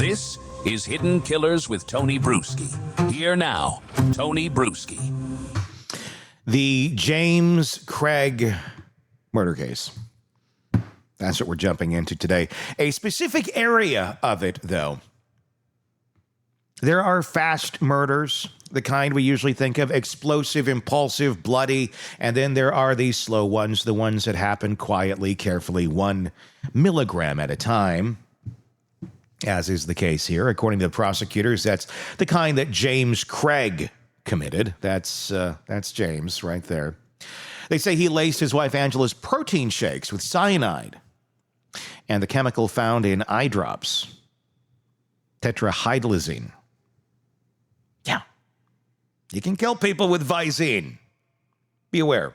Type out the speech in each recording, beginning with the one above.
This is Hidden Killers with Tony Bruschi. Here now, Tony Bruschi. The James Craig murder case. That's what we're jumping into today. A specific area of it, though. There are fast murders, the kind we usually think of, explosive, impulsive, bloody, and then there are these slow ones, the ones that happen quietly, carefully, 1 milligram at a time, as is the case here. According to the prosecutors, that's the kind that James Craig committed. That's James right there. They say he laced his wife Angela's protein shakes with cyanide and the chemical found in eye drops, tetrahydrazine. Yeah. You can kill people with Visine. Be aware.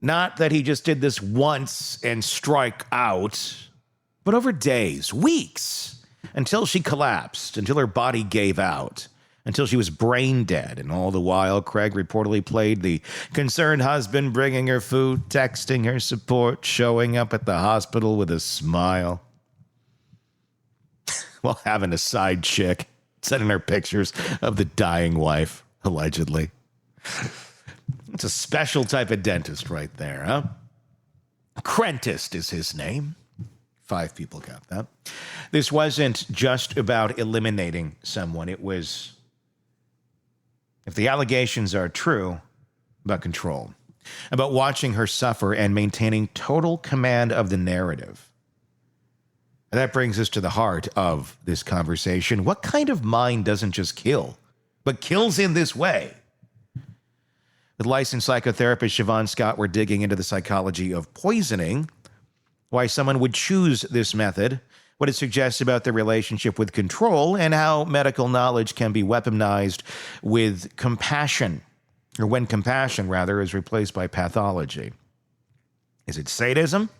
Not that he just did this once and strike out, but over days, weeks, until she collapsed, until her body gave out, until she was brain dead. And all the while, Craig reportedly played the concerned husband, bringing her food, texting her support, showing up at the hospital with a smile, while having a side chick, sending her pictures of the dying wife, allegedly. It's a special type of dentist right there, huh? Crentist is his name. 5 people got that. This wasn't just about eliminating someone. It was, if the allegations are true, about control, about watching her suffer and maintaining total command of the narrative. And that brings us to the heart of this conversation. What kind of mind doesn't just kill, but kills in this way? With licensed psychotherapist Siobhan Scott, we're digging into the psychology of poisoning, why someone would choose this method, what it suggests about their relationship with control, and how medical knowledge can be weaponized with compassion, or when compassion, rather, is replaced by pathology. Is it sadism?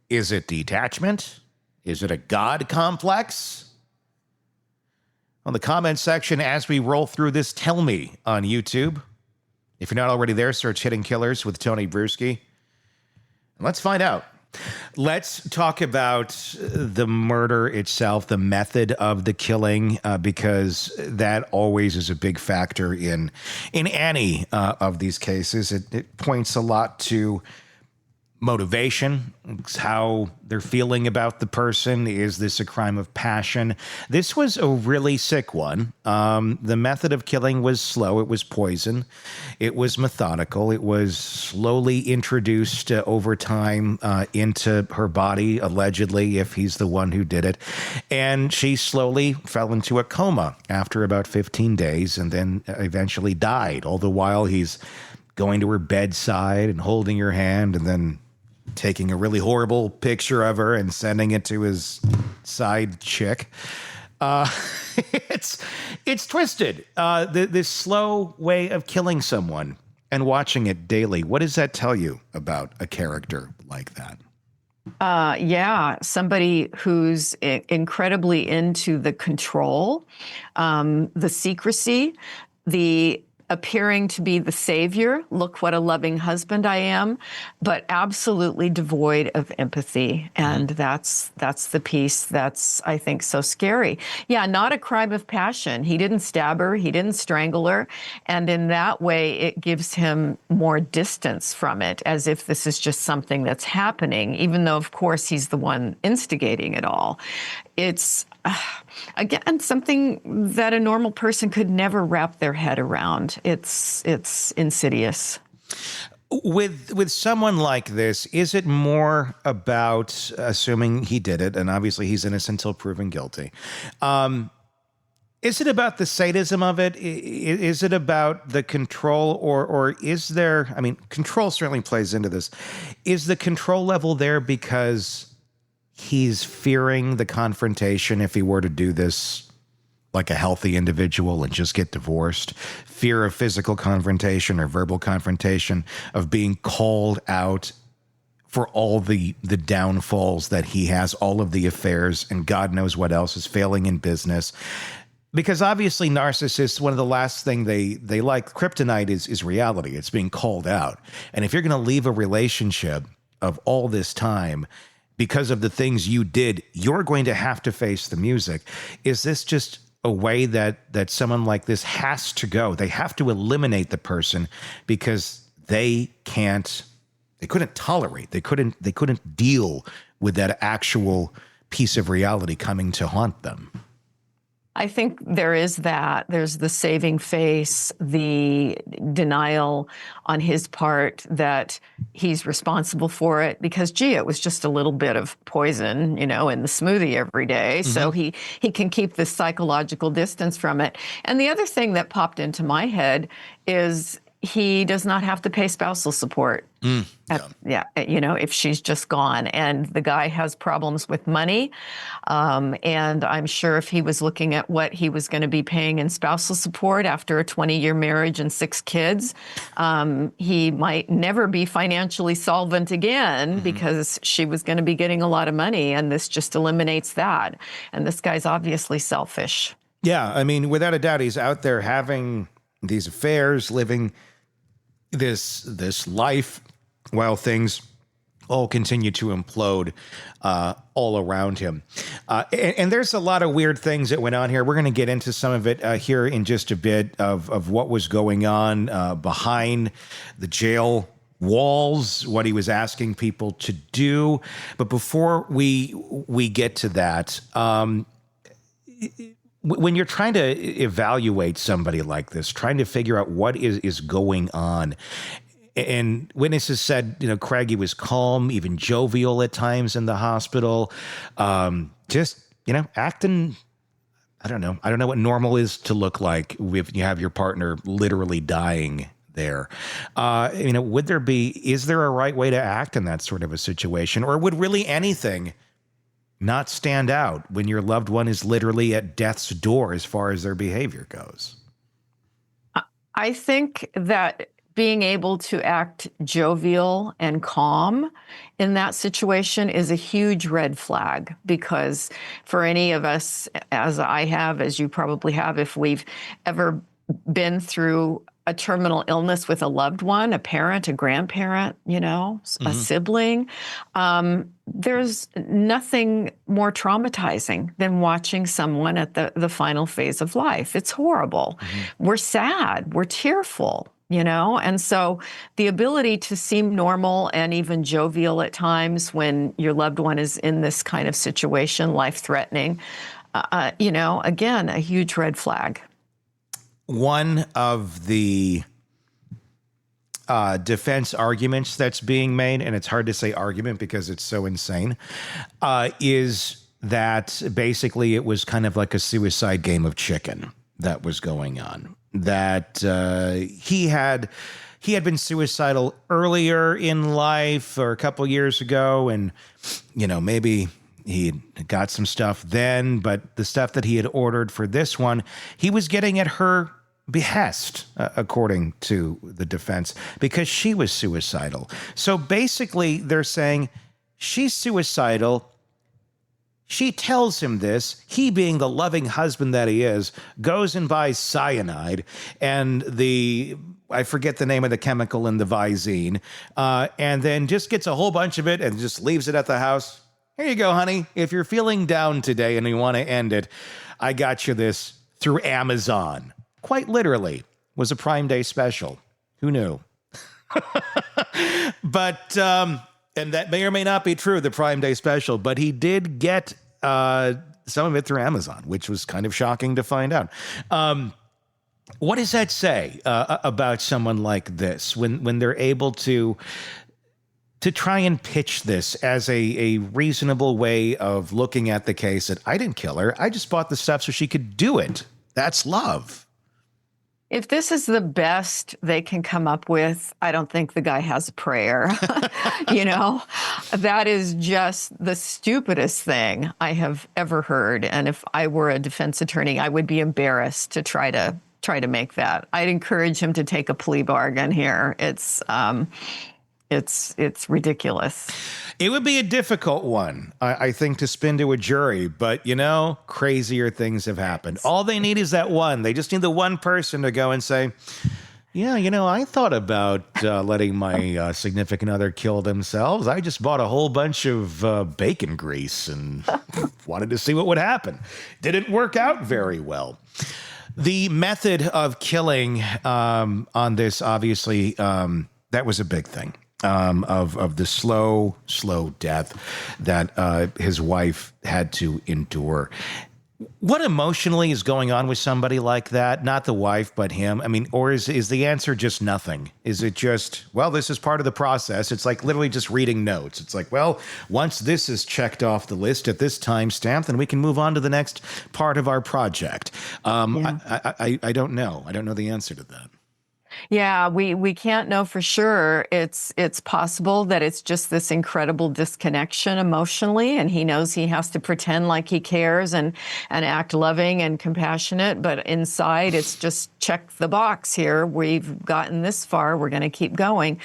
Is it detachment? Is it a God complex? On the comment section, as we roll through this, tell me on YouTube. If you're not already there, search Hidden Killers with Tony Bruschi. And let's find out. Let's talk about the murder itself, the method of the killing, because that always is a big factor in any of these cases. It points a lot to motivation, how they're feeling about the person. Is this a crime of passion? This was a really sick one. The method of killing was slow. It was poison. It was methodical. It was slowly introduced over time into her body, allegedly, if he's the one who did it. And she slowly fell into a coma after about 15 days and then eventually died. All the while he's going to her bedside and holding her hand and then taking a really horrible picture of her and sending it to his side chick. It's twisted. This slow way of killing someone and watching it daily. What does that tell you about a character like that? Yeah, somebody who's incredibly into the control, the secrecy, the appearing to be the savior. Look what a loving husband I am, but absolutely devoid of empathy. And that's the piece that's, I think, so scary. Yeah, not a crime of passion. He didn't stab her. He didn't strangle her. And in that way, it gives him more distance from it, as if this is just something that's happening, even though, of course, he's the one instigating it all. It's, again, something that a normal person could never wrap their head around. It's insidious. With someone like this, is it more about, assuming he did it, and obviously he's innocent until proven guilty, is it about the sadism of it? Is it about the control, or is there, I mean, control certainly plays into this. Is the control level there because he's fearing the confrontation if he were to do this like a healthy individual and just get divorced? Fear of physical confrontation or verbal confrontation, of being called out for all the downfalls that he has, all of the affairs, and God knows what else is failing in business. Because obviously narcissists, one of the last thing they like, kryptonite is reality. It's being called out. And if you're going to leave a relationship of all this time because of the things you did, you're going to have to face the music. Is this just a way that someone like this has to go? They have to eliminate the person because they couldn't tolerate, they couldn't deal with that actual piece of reality coming to haunt them. I think there is that. There's the saving face, the denial on his part that he's responsible for it because, gee, it was just a little bit of poison, in the smoothie every day. Mm-hmm. So he can keep this psychological distance from it. And the other thing that popped into my head is he does not have to pay spousal support. If she's just gone. And the guy has problems with money. And I'm sure if he was looking at what he was going to be paying in spousal support after a 20-year marriage and 6 kids, he might never be financially solvent again because she was going to be getting a lot of money. And this just eliminates that. And this guy's obviously selfish. Yeah, I mean, without a doubt, he's out there having these affairs, living this life while things all continue to implode all around him. And there's a lot of weird things that went on here. We're going to get into some of it here in just a bit of what was going on behind the jail walls, what he was asking people to do. But before we get to that, when you're trying to evaluate somebody like this, trying to figure out what is going on, and witnesses said, Craigie was calm, even jovial at times in the hospital, acting, I don't know what normal is to look like if you have your partner literally dying there. Is there a right way to act in that sort of a situation, or would really anything not stand out when your loved one is literally at death's door as far as their behavior goes? I think that being able to act jovial and calm in that situation is a huge red flag, because for any of us, as I have, as you probably have, if we've ever been through a terminal illness with a loved one, a parent, a grandparent, a sibling, there's nothing more traumatizing than watching someone at the final phase of life. It's horrible. We're sad, we're tearful, and so the ability to seem normal and even jovial at times when your loved one is in this kind of situation, life-threatening, again, a huge red flag. One of the defense arguments that's being made, and it's hard to say argument because it's so insane, is that basically it was kind of like a suicide game of chicken that was going on. That he had been suicidal earlier in life or a couple years ago, and maybe he got some stuff then, but the stuff that he had ordered for this one, he was getting at her behest, according to the defense, because she was suicidal. So basically, they're saying she's suicidal. She tells him this. He, being the loving husband that he is, goes and buys cyanide and I forget the name of the chemical in the Visine, and then just gets a whole bunch of it and just leaves it at the house. Here you go, honey. If you're feeling down today and you want to end it, I got you this through Amazon. Quite literally, was a Prime Day special. Who knew? But, and that may or may not be true, the Prime Day special, but he did get some of it through Amazon, which was kind of shocking to find out. What does that say about someone like this when they're able to try and pitch this as a reasonable way of looking at the case that I didn't kill her, I just bought the stuff so she could do it? That's love. If this is the best they can come up with, I don't think the guy has a prayer. That is just the stupidest thing I have ever heard. And if I were a defense attorney, I would be embarrassed to try to make that. I'd encourage him to take a plea bargain here. It's ridiculous. It would be a difficult one, I think, to spin to a jury. But, crazier things have happened. All they need is that one. They just need the one person to go and say, Yeah, I thought about letting my significant other kill themselves. I just bought a whole bunch of bacon grease and wanted to see what would happen. Didn't work out very well. The method of killing on this, obviously, that was a big thing. Of the slow death that his wife had to endure. What emotionally is going on with somebody like that? Not the wife, but him. I mean, or is the answer just nothing? Is it just, well, this is part of the process? It's like literally just reading notes. It's like, well, once this is checked off the list at this timestamp, then we can move on to the next part of our project. I don't know. I don't know the answer to that. Yeah, we can't know for sure. It's possible that it's just this incredible disconnection emotionally, and he knows he has to pretend like he cares and act loving and compassionate, but inside it's just check the box here. We've gotten this far, we're going to keep going.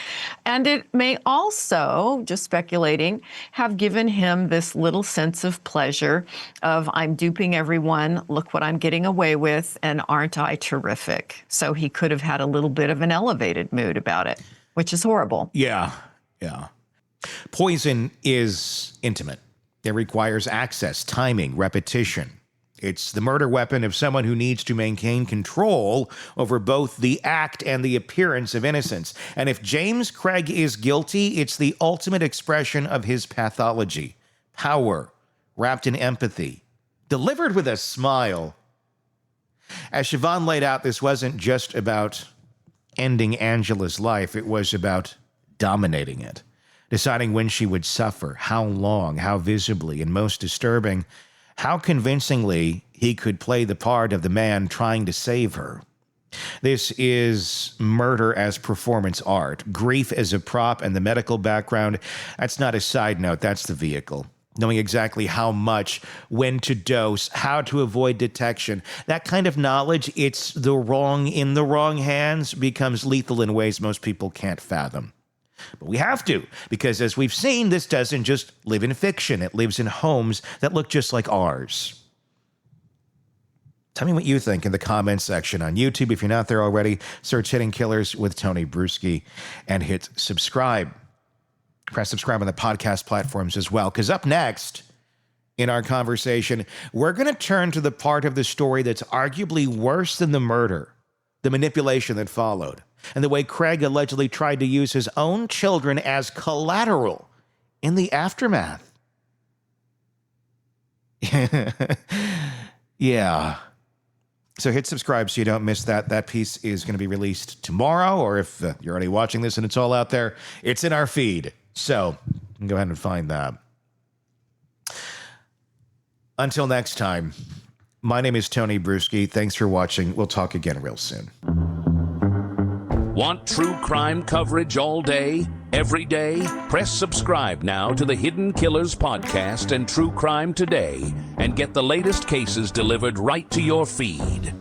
And it may also, just speculating, have given him this little sense of pleasure of, I'm duping everyone, look what I'm getting away with, and aren't I terrific? So he could have had a little bit of an elevated mood about it, which is horrible. Yeah. Poison is intimate. It requires access, timing, repetition. It's the murder weapon of someone who needs to maintain control over both the act and the appearance of innocence. And if James Craig is guilty, it's the ultimate expression of his pathology. Power, wrapped in empathy, delivered with a smile. As Siobhan laid out, this wasn't just about ending Angela's life. It was about dominating it, deciding when she would suffer, how long, how visibly, and most disturbing, how convincingly he could play the part of the man trying to save her. This is murder as performance art, grief as a prop, and the medical background. That's not a side note, that's the vehicle. Knowing exactly how much, when to dose, how to avoid detection. That kind of knowledge, it's the wrong in the wrong hands, becomes lethal in ways most people can't fathom. But we have to, because as we've seen, this doesn't just live in fiction. It lives in homes that look just like ours. Tell me what you think in the comments section on YouTube. If you're not there already, search Hidden Killers with Tony Bruschi and hit subscribe. Press subscribe on the podcast platforms as well, because up next in our conversation, we're going to turn to the part of the story that's arguably worse than the murder, the manipulation that followed, and the way Craig allegedly tried to use his own children as collateral in the aftermath. Yeah. So hit subscribe so you don't miss that. That piece is going to be released tomorrow, or if you're already watching this and it's all out there, it's in our feed. So you can go ahead and find that. Until next time, my name is Tony Bruschi. Thanks for watching. We'll talk again real soon. Want true crime coverage all day, every day? Press subscribe now to the Hidden Killers podcast and True Crime Today and get the latest cases delivered right to your feed.